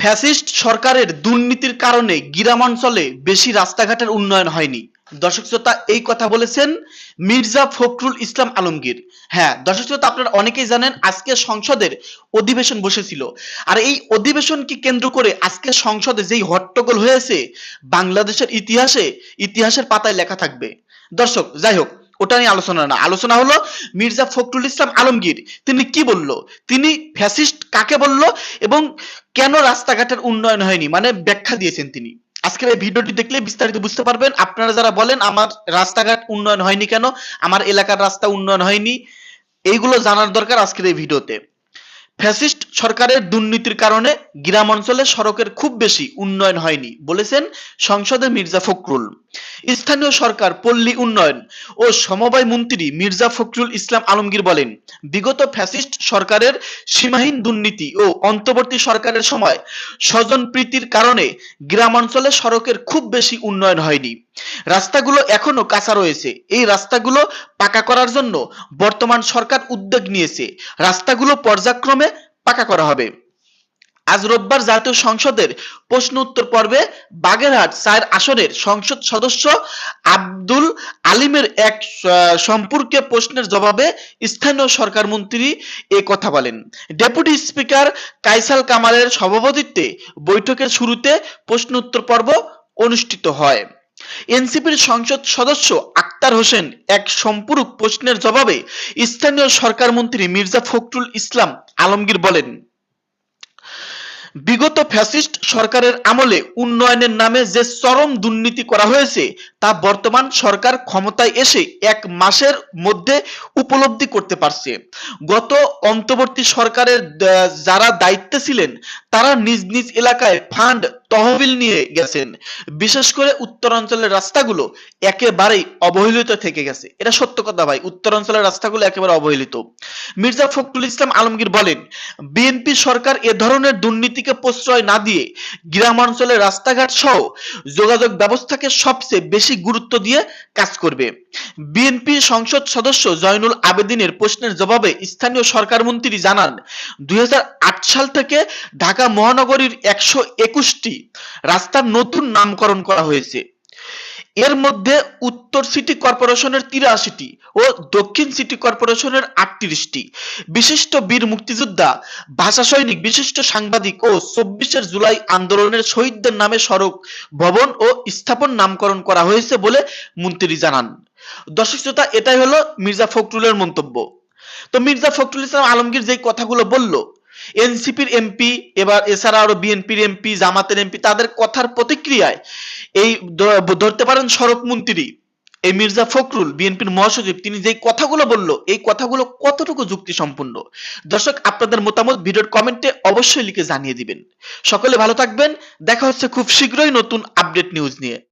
Fascist সরকারের দুর্নীতির কারণে গ্রামাঞ্চলে বেশি রাস্তাঘাটের উন্নয়ন হয়নি। দর্শক শ্রোতা, এই কথা বলেছেন মির্জা ফখরুল ইসলাম আলমগীর। হ্যাঁ দর্শক শ্রোতা, আপনারা অনেকেই জানেন আজকে সংসদের অধিবেশন বসেছিল। আর এই অধিবেশনকে কেন্দ্র করে আজকে সংসদে যেই হট্টগোল হয়েছে, বাংলাদেশের ইতিহাসের পাতায় লেখা থাকবে। দর্শক যাই হোক, ওটা নিয়ে আলোচনা না, আলোচনা হলো মির্জা ফখরুল ইসলাম আলমগীর তিনি কি বলল, তিনি ফ্যাসিস্ট কাকে বলল এবং কেন রাস্তাঘাটের উন্নয়ন হয়নি, মানে ব্যাখ্যা দিয়েছেন তিনি। আজকের এই ভিডিওটি দেখলে বিস্তারিত বুঝতে পারবেন। আপনারা যারা বলেন আমার রাস্তাঘাট উন্নয়ন হয়নি কেন, আমার এলাকার রাস্তা উন্নয়ন হয়নি, এইগুলো জানার দরকার আজকের এই ভিডিওতে। ফ্যাসিস্ট সরকারের দুর্নীতির কারণে গ্রাম অঞ্চলে সড়কের খুব বেশি উন্নয়ন হয়নি বলেছেন সংসদে মির্জা ফখরুল। স্থানীয় সরকার, পল্লী উন্নয়ন ও সমবায় মন্ত্রী মির্জা ফখরুল ইসলাম আলমগীর বলেন, বিগত ফ্যাসিস্ট সরকারের সীমাহীন দুর্নীতি ও অন্তর্বর্তী সরকারের সময় স্বজনপ্রীতির কারণে গ্রামাঞ্চলে সড়কের খুব বেশি উন্নয়ন হয়নি। রাস্তাগুলো এখনো কাঁচা রয়েছে। এই রাস্তাগুলো পাকা করার জন্য বর্তমান সরকার উদ্যোগ নিয়েছে। রাস্তাগুলো পর্যায়ক্রমে পাকা করা হবে। আজ রোববার জাতীয় সংসদের প্রশ্ন উত্তর পর্বে বাগেরহাট ৪ আসনের সংসদ সদস্য আব্দুল আলিমের এক সম্পর্কে প্রশ্নের জবাবে স্থানীয় সরকার মন্ত্রী এ কথা বলেন। ডেপুটি স্পিকার কায়সাল কামালের সভাপতিত্বে বৈঠকের শুরুতে প্রশ্ন উত্তর পর্ব অনুষ্ঠিত হয়। এনসিপির সংসদ সদস্য আক্তার হোসেন এক সম্পূরক প্রশ্নের জবাবে স্থানীয় সরকার মন্ত্রী মির্জা ফখরুল ইসলাম আলমগীর বলেন, বিগত ফ্যাসিস্ট সরকারের আমলে উন্নয়নের নামে যে চরম দুর্নীতি করা হয়েছে তা বর্তমান সরকার ক্ষমতায় এসে ১ মাসের মধ্যে উপলব্ধি করতে পারছে। গত অন্তর্বর্তী সরকারের যারা দায়িত্বে ছিলেন তারা নিজ নিজ এলাকায় ফান্ড তহবিল নিয়ে গেছেন। বিশেষ করে উত্তরাঞ্চলের রাস্তাগুলো একেবারেই অবহেলিত থেকে গেছে। এটা সত্য কথা ভাই, উত্তরাঞ্চলের রাস্তাগুলো একেবারে অবহেলিত। মির্জা ফখরুল ইসলাম আলমগীর বলেন, বিএনপি সরকার এ ধরনের দুর্নীতিকে প্রশ্রয় না দিয়ে গ্রামাঞ্চলের রাস্তাঘাট সহ যোগাযোগ ব্যবস্থাকে সবচেয়ে বেশি গুরুত্ব দিয়ে কাজ করবে। বিএনপি সংসদ সদস্য জয়নুল আবেদিনের প্রশ্নের জবাবে স্থানীয় সরকার মন্ত্রী জানান, ২০০৮ সাল থেকে ঢাকা মহানগরীর ১২১টি রাস্তার নতুন নামকরণ করা হয়েছে। এর মধ্যে উত্তর সিটি কর্পোরেশনের ৮৩টি ও দক্ষিণ সিটি কর্পোরেশনের ৩৮টি। বিশিষ্ট বীর মুক্তিযোদ্ধা, ভাষা সৈনিক, বিশিষ্ট সাংবাদিক ও ২৪ জুলাই আন্দোলনের শহীদদের নামে সড়ক, ভবন ও স্থাপন নামকরণ করা হয়েছে বলে মন্ত্রী জানান। দর্শক শ্রোতা, এটাই হলো মির্জা ফখরুলের মন্তব্য। তো মির্জা ফখরুল ইসলাম আলমগীর যে কথাগুলো বলল, এনসিপির এমপি এবার এছাড়া আরো বিএনপির এমপি, জামাতের এমপি, তাদের কথার প্রতিক্রিয়ায় এই ধরতে পারেন সড়ক মন্ত্রী এই মির্জা ফখরুল, বিএনপির মহাসচিব, তিনি যে কথাগুলো বলল এই কথাগুলো কতটুকু যুক্তি সম্পূর্ণ। দর্শক, আপনাদের মতামত ভিডিওর কমেন্টে অবশ্যই লিখে জানিয়ে দিবেন। সকলে ভালো থাকবেন। দেখা হচ্ছে খুব শীঘ্রই নতুন আপডেট নিউজ নিয়ে।